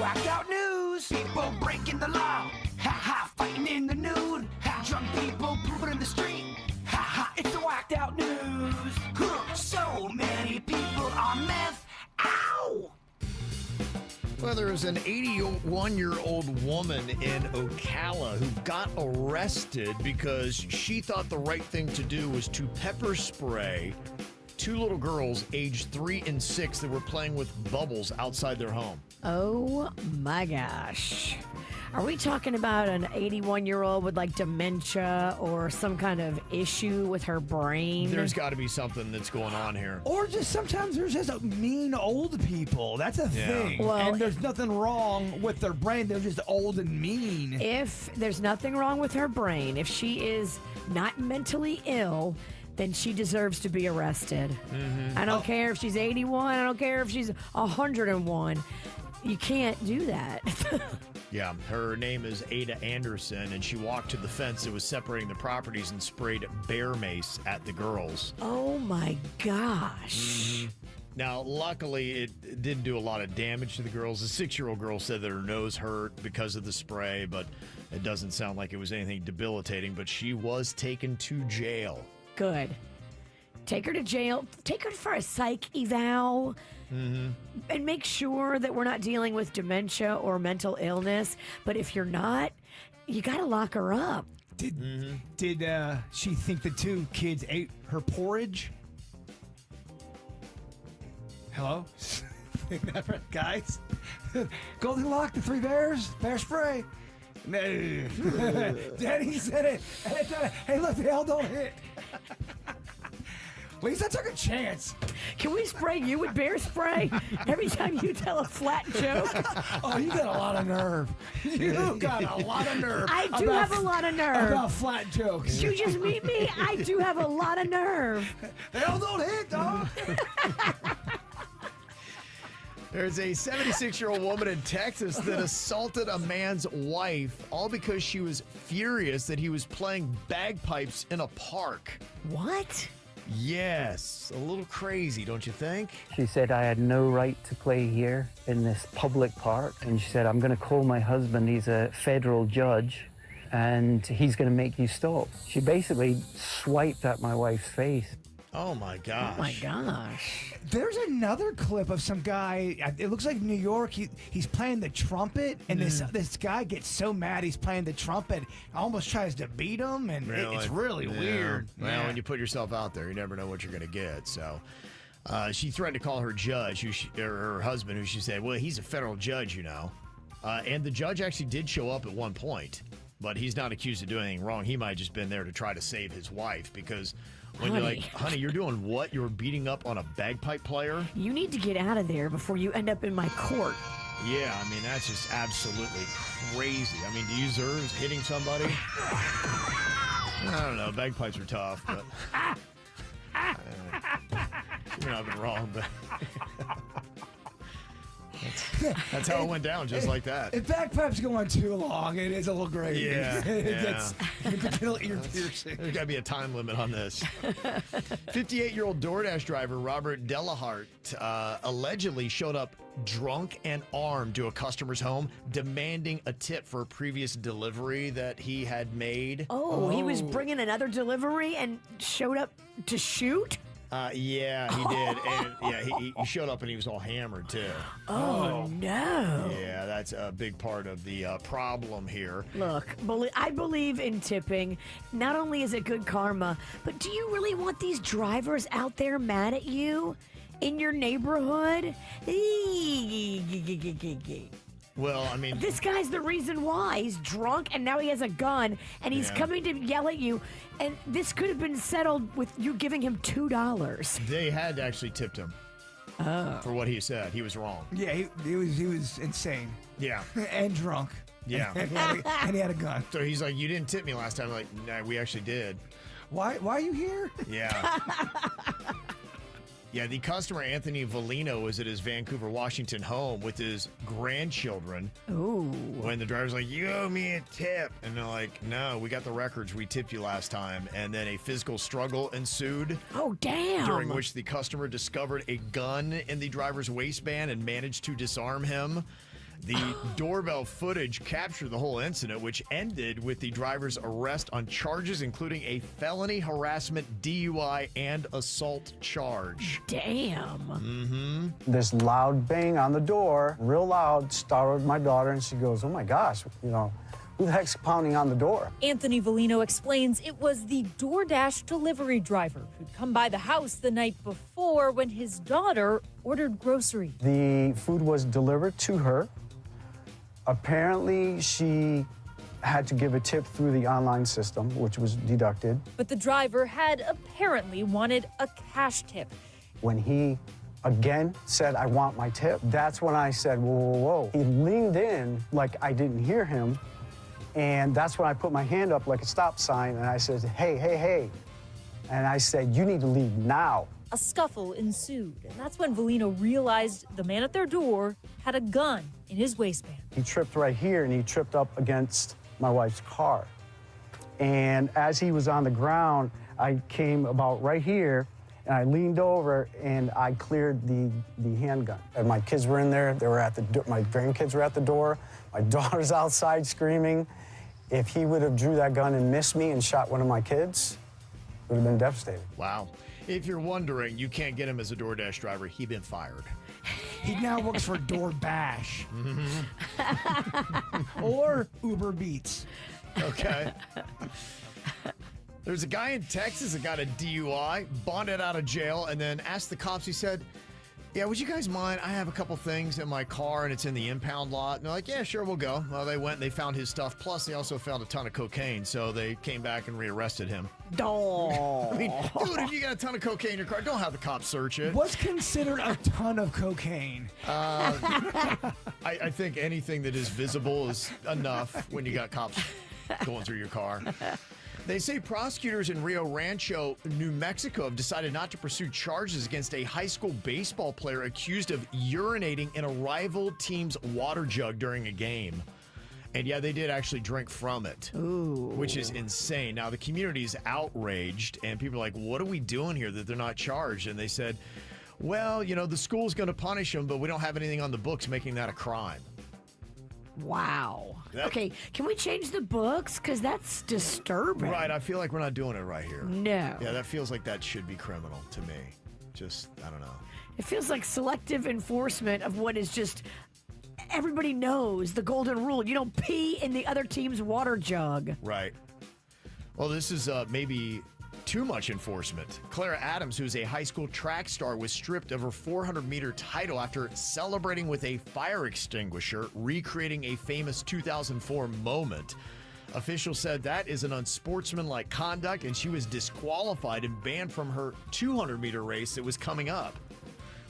whacked out news. People breaking the law. Ha ha, fighting in the nude. Ha, drunk people pooping in the street. Ha ha, it's the whacked out news. Huh, so many people on meth. Ow! Well, there was an 81-year-old woman in Ocala who got arrested because she thought the right thing to do was to pepper spray two little girls aged 3 and 6 that were playing with bubbles outside their home. Oh my gosh. Are we talking about an 81-year-old with like dementia or some kind of issue with her brain? There's got to be something that's going on here. Or just sometimes there's just mean old people. That's a thing. Well, and there's nothing wrong with their brain. They're just old and mean. If there's nothing wrong with her brain, if she is not mentally ill, then she deserves to be arrested. Mm-hmm. I don't care if she's 81. I don't care if she's 101. You can't do that. Yeah, her name is Ada Anderson, and she walked to the fence that was separating the properties and sprayed bear mace at the girls. Oh my gosh. Mm-hmm. Now, luckily, it didn't do a lot of damage to the girls. The 6-year-old girl said that her nose hurt because of the spray, but it doesn't sound like it was anything debilitating. But she was taken to jail. Good. Take her to jail. Take her for a psych eval. Mm-hmm. And make sure that we're not dealing with dementia or mental illness. But if you're not, you got to lock her up. Did she think the two kids ate her porridge? Hello? Guys? Goldilocks, the 3 bears, bear spray. No. Daddy said it. Hey, look, they all don't hit. At least I took a chance. Can we spray you with bear spray every time you tell a flat joke? Oh, you got a lot of nerve. You got a lot of nerve. I do have a lot of nerve. About flat jokes. Did you just meet me? I do have a lot of nerve. They all don't hit, dog. There's a 76-year-old woman in Texas that assaulted a man's wife, all because she was furious that he was playing bagpipes in a park. What? Yes, a little crazy, don't you think? She said I had no right to play here in this public park. And she said, I'm going to call my husband. He's a federal judge, and he's going to make you stop. She basically swiped at my wife's face. Oh, my gosh. Oh, my gosh. There's another clip of some guy. It looks like New York. He's playing the trumpet, and this guy gets so mad he's playing the trumpet, almost tries to beat him, and it's really weird. Well, when you put yourself out there, you never know what you're going to get. So she threatened to call her judge, or her husband, who she said, well, he's a federal judge, you know. And the judge actually did show up at one point, but he's not accused of doing anything wrong. He might have just been there to try to save his wife, because when you're like, honey, you're doing what? You're beating up on a bagpipe player? You need to get out of there before you end up in my court. Yeah, I mean, that's just absolutely crazy. I mean, do you deserve hitting somebody? I don't know. Bagpipes are tough, but you're not even wrong, but that's how it went down, just like that. If bagpipes go on too long, it is a little crazy. Yeah, It gets a little ear piercing. There's got to be a time limit on this. 58-year-old DoorDash driver Robert Delahart allegedly showed up drunk and armed to a customer's home, demanding a tip for a previous delivery that he had made. Oh, he was bringing another delivery and showed up to shoot? Yeah, he did. And yeah, he showed up and he was all hammered too. Oh, no. Yeah, that's a big part of the problem here. Look, I believe in tipping. Not only is it good karma, but do you really want these drivers out there mad at you in your neighborhood? Well, I mean, This guy's the reason why. He's drunk and now he has a gun and he's coming to yell at you. And this could have been settled with you giving him $2. they had actually tipped him for what he said. He was wrong. Yeah, he was insane Yeah. and drunk. Yeah. and he had a gun. So he's like, you didn't tip me last time. I'm like, no, we actually did. Why are you here? Yeah. Yeah, the customer, Anthony Valino, was at his Vancouver, Washington home with his grandchildren. Ooh. When the driver's like, you owe me a tip. And they're like, no, we got the records. We tipped you last time. And then a physical struggle ensued. Oh, damn. During which the customer discovered a gun in the driver's waistband and managed to disarm him. The doorbell footage captured the whole incident, which ended with the driver's arrest on charges including a felony harassment, DUI, and assault charge. Damn. This loud bang on the door, real loud, startled my daughter, and she goes, "Oh my gosh, you know, who the heck's pounding on the door?" Anthony Volino explains it was the DoorDash delivery driver who'd come by the house the night before when his daughter ordered groceries. The food was delivered to her. Apparently, she had to give a tip through the online system, which was deducted. But the driver had apparently wanted a cash tip. When he again said, "I want my tip," that's when I said, "Whoa, whoa, whoa." He leaned in like I didn't hear him, and that's when I put my hand up like a stop sign, and I said, "Hey, hey, hey." And I said, "You need to leave now." A scuffle ensued, and that's when Volino realized the man at their door had a gun in his waistband. He tripped right here, and he tripped up against my wife's car. And as he was on the ground, I came about right here, and I leaned over, and I cleared the handgun. And my kids were in there. They were at the my grandkids were at the door. My daughter's outside screaming. If he would have drew that gun and missed me and shot one of my kids, it would have been devastating. Wow. If you're wondering, you can't get him as a DoorDash driver. He's been fired. He now works for DoorBash. Or Uber Beats. Okay. There's a guy in Texas that got a DUI, bonded out of jail, and then asked the cops, he said, "Yeah, would you guys mind? I have a couple things in my car, and it's in the impound lot." And they're like, "Yeah, sure, we'll go." Well, they went and they found his stuff. Plus, they also found a ton of cocaine, so they came back and rearrested him. Oh. I mean, dude, if you got a ton of cocaine in your car, don't have the cops search it. What's considered a ton of cocaine? I think anything that is visible is enough when you got cops going through your car. They say prosecutors in Rio Rancho, New Mexico, have decided not to pursue charges against a high school baseball player accused of urinating in a rival team's water jug during a game. And yeah, they did actually drink from it, which is insane. Now, the community is outraged, and people are like, what are we doing here that they're not charged? And they said, well, you know, the school's going to punish them, but we don't have anything on the books making that a crime. Wow. That- Okay, can we change the books? Because that's disturbing. Right, I feel like we're not doing it right here. No. Yeah, that feels like that should be criminal to me. Just, I don't know. It feels like selective enforcement of what is just everybody knows the golden rule. You don't pee in the other team's water jug. Right. Well, this is maybe too much enforcement. Clara Adams, who's a high school track star, was stripped of her 400-meter title after celebrating with a fire extinguisher, recreating a famous 2004 moment. Officials said that is an unsportsmanlike conduct, and she was disqualified and banned from her 200-meter race that was coming up.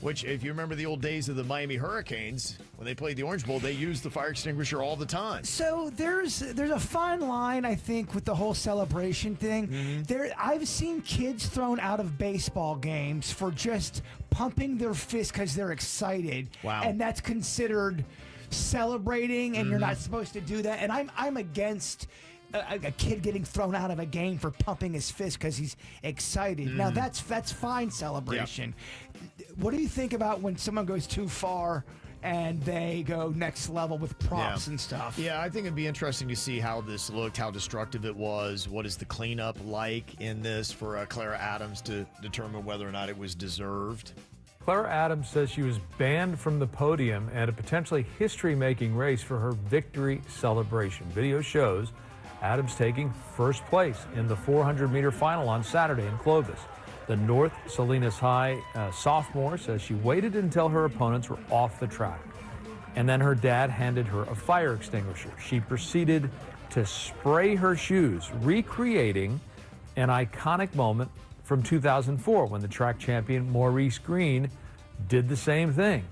Which, if you remember the old days of the Miami Hurricanes, when they played the Orange Bowl, they used the fire extinguisher all the time. So there's a fine line, I think, with the whole celebration thing. I've seen kids thrown out of baseball games for just pumping their fist because they're excited. Wow. And that's considered celebrating, and you're not supposed to do that. And I'm against a kid getting thrown out of a game for pumping his fist because he's excited. Now that's fine celebration. What do you think about when someone goes too far and they go next level with props and stuff? Yeah, I think it'd be interesting to see how this looked, how destructive it was. What is the cleanup like in this for Clara Adams to determine whether or not it was deserved? Clara Adams says she was banned from the podium at a potentially history-making race for her victory celebration. Video shows Adams taking first place in the 400-meter final on Saturday in Clovis. The North Salinas High sophomore says she waited until her opponents were off the track, and then her dad handed her a fire extinguisher. She proceeded to spray her shoes, recreating an iconic moment from 2004 when the track champion Maurice Green did the same thing.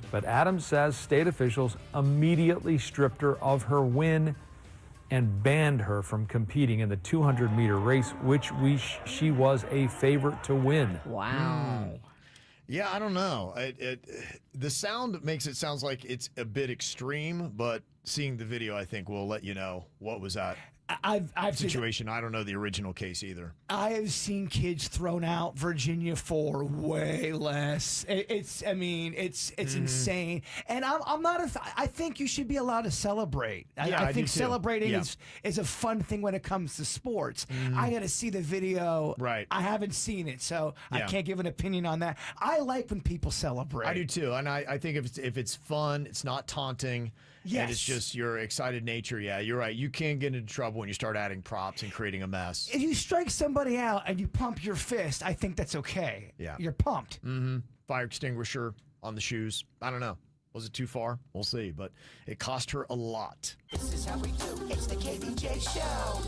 But Adams says state officials immediately stripped her of her win and banned her from competing in the 200-meter race, which she was a favorite to win. Wow. Yeah, I don't know. The sound makes it sound like it's a bit extreme, but seeing the video, I think, will let you know what was at I've seen, situation. I don't know the original case either. I have seen kids thrown out Virginia for way less. It's insane. And I'm not. I think you should be allowed to celebrate. I do think too. celebrating Yeah. is a fun thing when it comes to sports. I got to see the video. Right. I haven't seen it, so I Yeah. can't give an opinion on that. I like when people celebrate. I do too, and I think if it's fun, it's not taunting. And it's Yes. just your excited nature. Yeah, you're right. You can get into trouble when you start adding props and creating a mess. If you strike somebody out and you pump your fist, I think that's okay. Yeah. You're pumped. Fire extinguisher on the shoes. I don't know. Was it too far? We'll see. But it cost her a lot. This is how we do. It's the KVJ show.